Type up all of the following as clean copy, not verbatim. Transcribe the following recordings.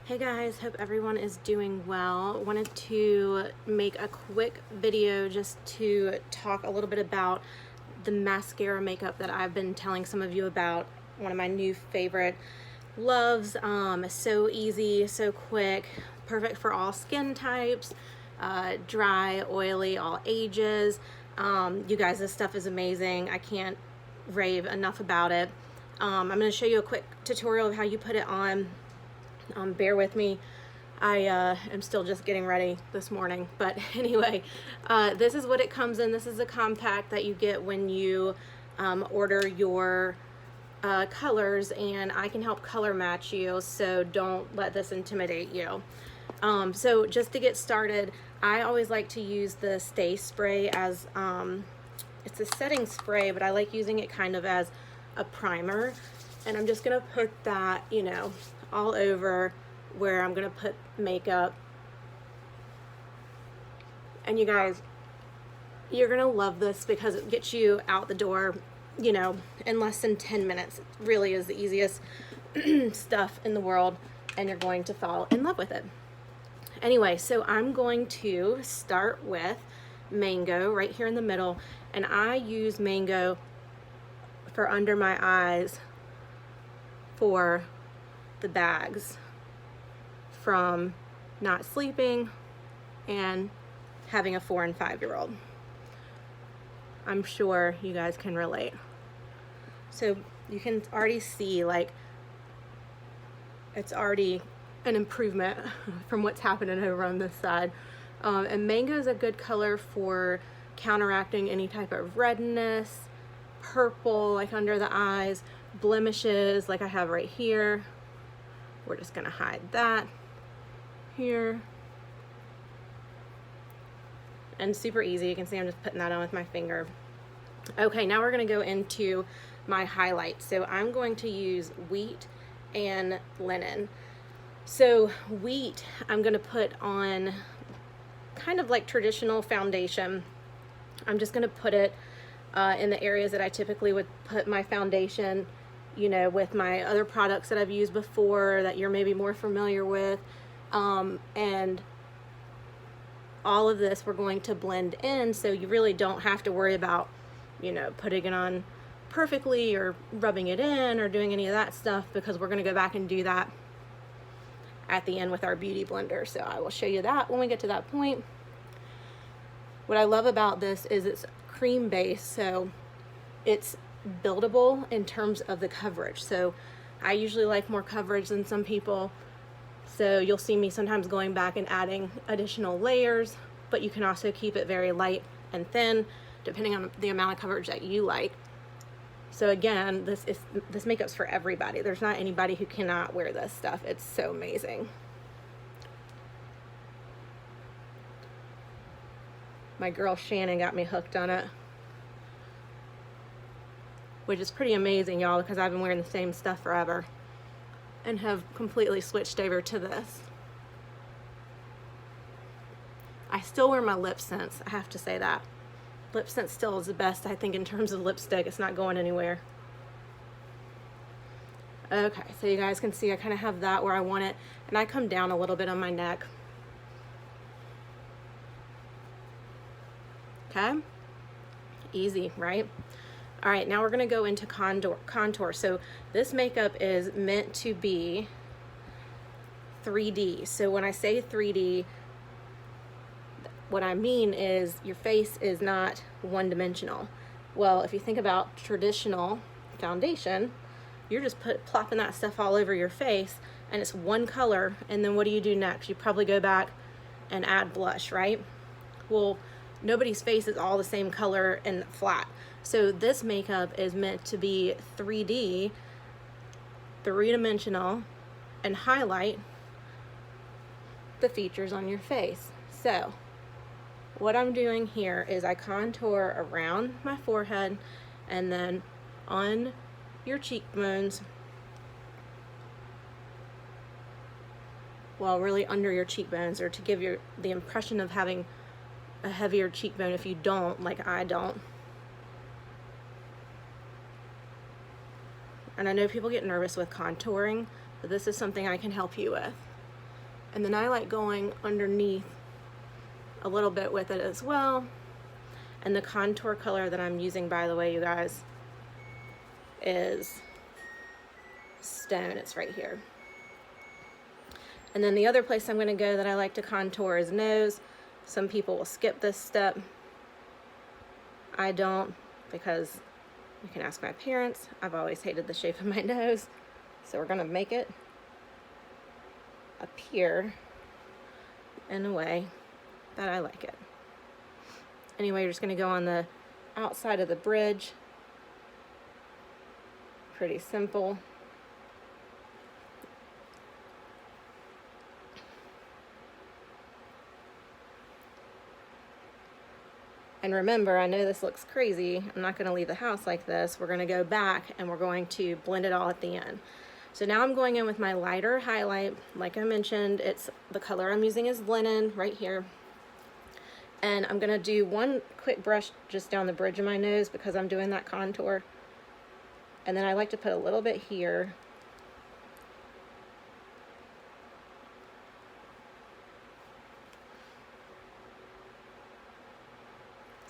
Hey guys, hope everyone is doing well. Wanted to make a quick video just to talk a little bit about the mascara makeup that I've been telling some of you about. One of my new favorite loves. So easy, so quick, perfect for all skin types, dry, oily, all ages. You guys, this stuff is amazing. I can't rave enough about it. I'm going to show you a quick tutorial of how you put it on. Bear with me. I am still just getting ready this morning, but anyway, this is what it comes in. This is a compact that you get when you order your colors, and I can help color match you, so don't let this intimidate you. So just to get started, I always like to use the Stay Spray as it's a setting spray, but I like using it kind of as a primer, and I'm just gonna put that, you know, all over where I'm gonna put makeup. And you guys, you're gonna love this because it gets you out the door, you know, in less than 10 minutes. It really is the easiest stuff in the world, and you're going to fall in love with it. Anyway, so I'm going to start with Mango right here in the middle, and I use Mango for under my eyes for the bags from not sleeping and having a 4- and 5-year-old. I'm sure you guys can relate. So you can already see, like, it's already an improvement from what's happening over on this side. And Mango is a good color for counteracting any type of redness, purple like under the eyes, blemishes like I have right here. We're just gonna hide that here. And super easy, you can see I'm just putting that on with my finger. Okay, now we're gonna go into my highlights. So I'm going to use Wheat and Linen. So Wheat, I'm gonna put on kind of like traditional foundation. I'm just gonna put it in the areas that I typically would put my foundation, you know, with my other products that I've used before that you're maybe more familiar with. And all of this we're going to blend in, so you really don't have to worry about, you know, putting it on perfectly or rubbing it in or doing any of that stuff, because we're going to go back and do that at the end with our beauty blender. So I will show you that when we get to that point. What I love about this is it's cream base, so it's buildable in terms of the coverage. So I usually like more coverage than some people, so you'll see me sometimes going back and adding additional layers, but you can also keep it very light and thin depending on the amount of coverage that you like. So again, this makeup's for everybody. There's not anybody who cannot wear this stuff. It's so amazing. My girl Shannon got me hooked on it, which is pretty amazing, y'all, because I've been wearing the same stuff forever and have completely switched over to this. I still wear my lip scents, I have to say that. Lip scent still is the best, I think, in terms of lipstick. It's not going anywhere. Okay, so you guys can see I kind of have that where I want it, and I come down a little bit on my neck. Okay, easy, right? All right, now we're gonna go into contour. So this makeup is meant to be 3D. So when I say 3D, what I mean is your face is not one-dimensional. Well, if you think about traditional foundation, you're just plopping that stuff all over your face, and it's one color, and then what do you do next? You probably go back and add blush, right? Well, nobody's face is all the same color and flat. So this makeup is meant to be 3D, three-dimensional, and highlight the features on your face. So what I'm doing here is I contour around my forehead and then on your cheekbones, well, really under your cheekbones, or to give you the impression of having a heavier cheekbone if you don't, like I don't. And I know people get nervous with contouring, but this is something I can help you with. And then I like going underneath a little bit with it as well. And the contour color that I'm using, by the way, you guys, is Stone. It's right here. And then the other place I'm going to go that I like to contour is nose. Some people will skip this step. I don't, because you can ask my parents. I've always hated the shape of my nose. So we're going to make it appear in a way that I like it. Anyway, you're just going to go on the outside of the bridge. Pretty simple. And remember, I know this looks crazy. I'm not going to leave the house like this. We're going to go back and we're going to blend it all at the end. So now I'm going in with my lighter highlight. Like I mentioned, it's the color I'm using is Linen right here. And I'm going to do one quick brush just down the bridge of my nose because I'm doing that contour. And then I like to put a little bit here.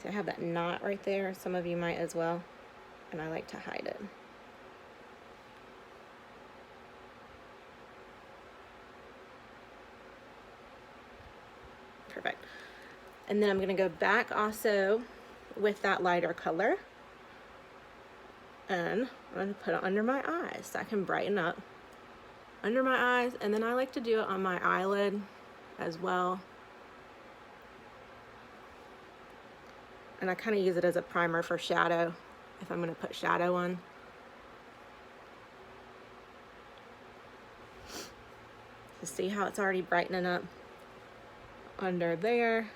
See, I have that knot right there. Some of you might as well. And I like to hide it. Perfect. And then I'm going to go back also with that lighter color. And I'm going to put it under my eyes so I can brighten up under my eyes. And then I like to do it on my eyelid as well. And I kind of use it as a primer for shadow if I'm going to put shadow on. So see how it's already brightening up under there.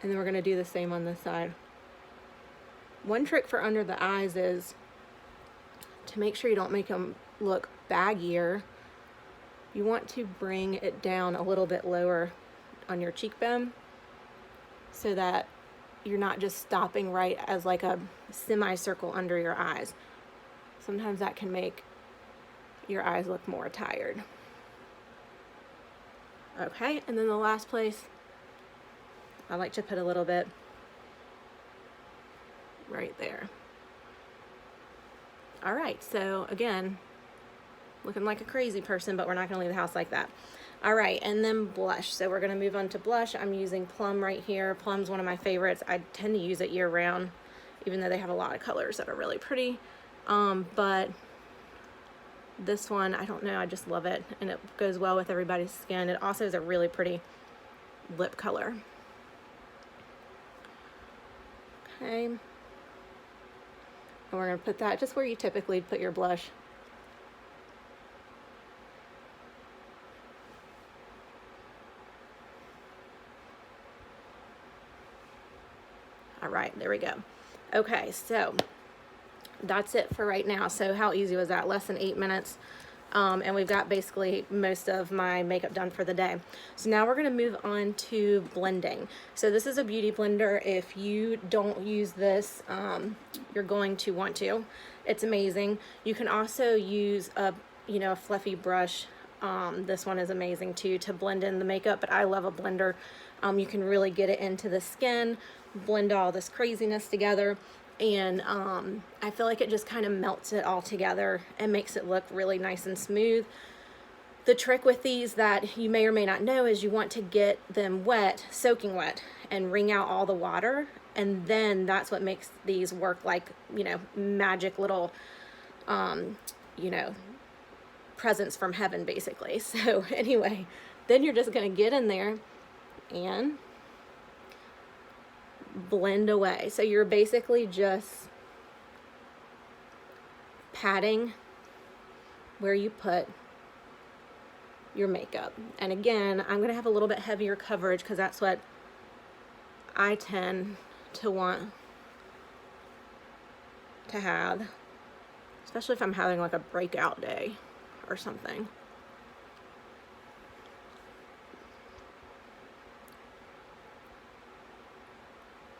And then we're going to do the same on this side. One trick for under the eyes is to make sure you don't make them look baggier. You want to bring it down a little bit lower on your cheekbone so that you're not just stopping right as like a semicircle under your eyes. Sometimes that can make your eyes look more tired. Okay, and then the last place, I like to put a little bit right there. All right, so again, looking like a crazy person, but we're not gonna leave the house like that. All right, and then blush. So we're gonna move on to blush. I'm using Plum right here. Plum's one of my favorites. I tend to use it year round, even though they have a lot of colors that are really pretty. But this one, I don't know, I just love it. And it goes well with everybody's skin. It also is a really pretty lip color. Okay. And we're gonna put that just where you typically put your blush. All right, there we go. Okay, so that's it for right now. So how easy was that? Less than 8 minutes. And we've got basically most of my makeup done for the day. So now we're gonna move on to blending. So this is a beauty blender. If you don't use this, you're going to want to. It's amazing. You can also use a fluffy brush. This one is amazing too to blend in the makeup, but I love a blender. You can really get it into the skin, blend all this craziness together, and I feel like it just kind of melts it all together and makes it look really nice and smooth. The trick with these that you may or may not know is you want to get them wet, soaking wet, and wring out all the water, and then that's what makes these work like, magic little, presents from heaven, basically. So anyway, then you're just gonna get in there and blend away. So you're basically just patting where you put your makeup. And again, I'm gonna have a little bit heavier coverage because that's what I tend to want to have, especially if I'm having like a breakout day or something.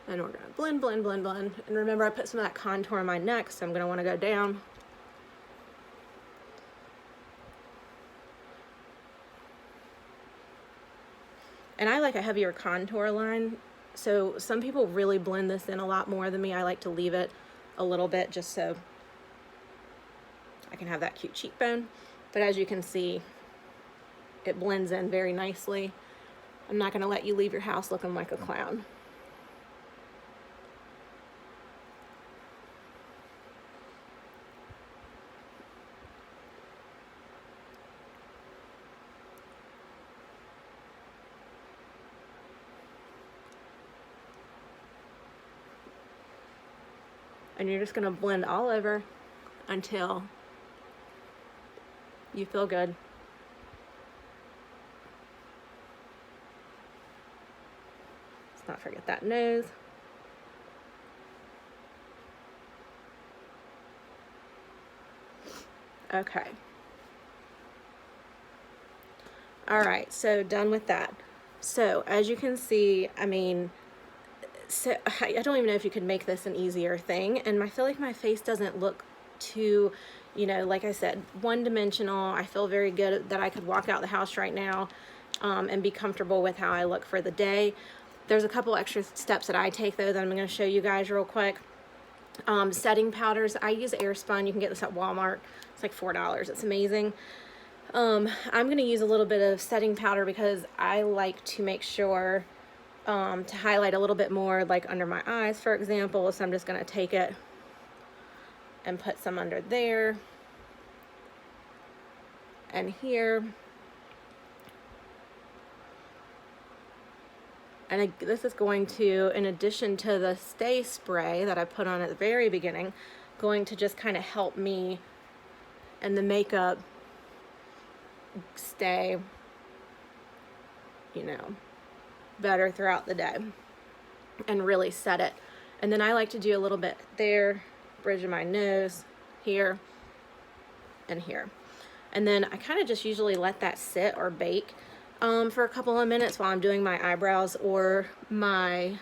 And we're gonna blend, blend, blend, blend. And remember, I put some of that contour on my neck, so I'm gonna wanna go down. And I like a heavier contour line. So some people really blend this in a lot more than me. I like to leave it a little bit just so I can have that cute cheekbone. But as you can see, it blends in very nicely. I'm not going to let you leave your house looking like a clown. And you're just going to blend all over until you feel good. Let's not forget that nose. Okay. All right, so done with that. So as you can see, I mean, so I don't even know if you could make this an easier thing. And I feel like my face doesn't look too, you know, like I said, one-dimensional. I feel very good that I could walk out the house right now and be comfortable with how I look for the day. There's a couple extra steps that I take though that I'm going to show you guys real quick. Setting powders. I use Airspun. You can get this at Walmart. It's like $4. It's amazing. I'm going to use a little bit of setting powder because I like to make sure to highlight a little bit more, like under my eyes, for example. So I'm just going to take it and put some under there and here. And this is going to, in addition to the stay spray that I put on at the very beginning, going to just kind of help me and the makeup stay, you know, better throughout the day and really set it. And then I like to do a little bit there, bridge of my nose, here, and here. And then I kind of just usually let that sit or bake for a couple of minutes while I'm doing my eyebrows or my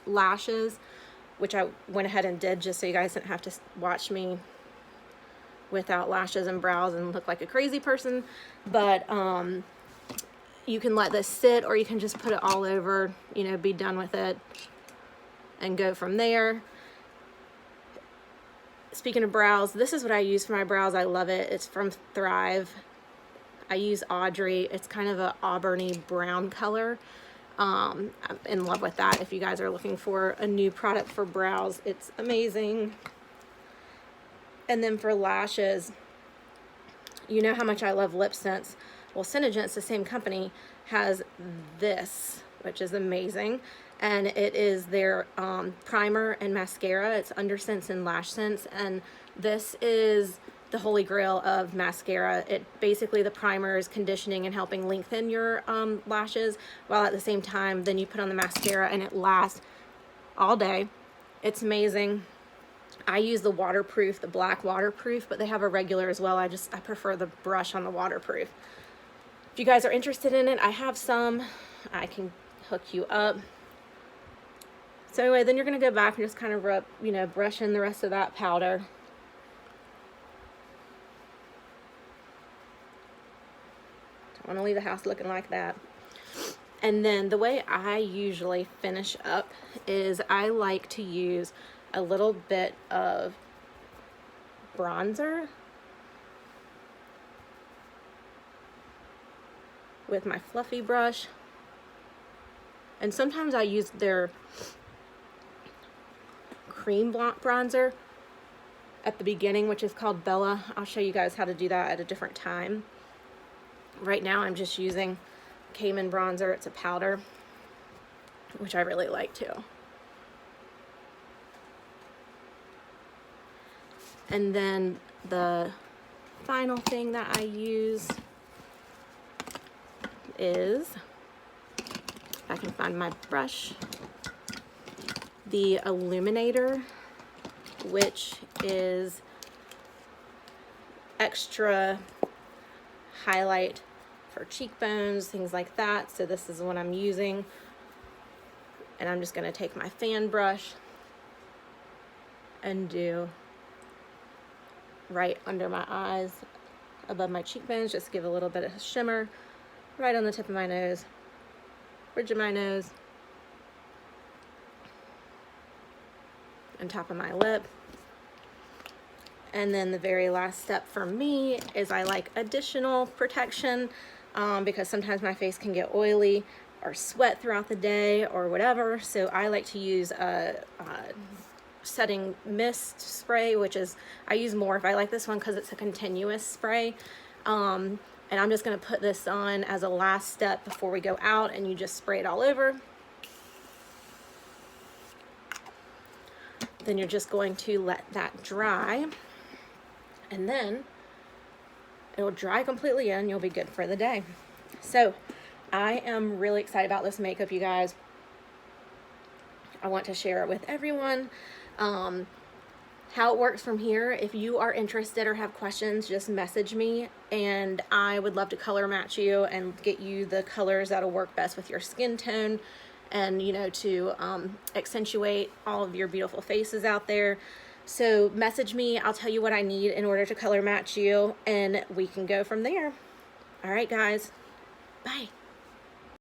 lashes, which I went ahead and did just so you guys didn't have to watch me without lashes and brows and look like a crazy person. But you can let this sit, or you can just put it all over, you know, be done with it and go from there. Speaking of brows, this is what I use for my brows. I love it. It's from Thrive. I use Audrey. It's kind of a auburny brown color. I'm in love with that. If you guys are looking for a new product for brows, it's amazing. And then for lashes, you know how much I love lip scents. Well, Synagent's, the same company, has this, which is amazing. And it is their primer and mascara. It's Under Scents and Lash Scents. And this is the holy grail of mascara. It basically, the primer is conditioning and helping lengthen your lashes, while at the same time then you put on the mascara and it lasts all day. It's amazing. I use the waterproof, the black waterproof, but they have a regular as well. I prefer the brush on the waterproof. If you guys are interested in it, I have some. I can hook you up. So anyway, then you're going to go back and just kind of rub, you know, brush in the rest of that powder. Don't want to leave the house looking like that. And then the way I usually finish up is I like to use a little bit of bronzer with my fluffy brush. And sometimes I use their cream bronzer at the beginning, which is called Bella. I'll show you guys how to do that at a different time. Right now I'm just using Cayman bronzer. It's a powder, which I really like too. And then the final thing that I use is, if I can find my brush, the illuminator, which is extra highlight for cheekbones, things like that. So this is what I'm using. And I'm just going to take my fan brush and do right under my eyes, above my cheekbones, just give a little bit of shimmer right on the tip of my nose. bridge of my nose, and top of my lip. And then the very last step for me is I like additional protection because sometimes my face can get oily or sweat throughout the day or whatever. So I like to use a setting mist spray, which is, I use Morph. I like this one because it's a continuous spray. And I'm just going to put this on as a last step before we go out, and you just spray it all over. Then you're just going to let that dry, and then it'll dry completely and you'll be good for the day. So I am really excited about this makeup, you guys. I want to share it with everyone. How it works from here, if you are interested or have questions, just message me and I would love to color match you and get you the colors that'll work best with your skin tone, and you know, to accentuate all of your beautiful faces out there. So message me, I'll tell you what I need in order to color match you, and we can go from there. All right, guys, bye.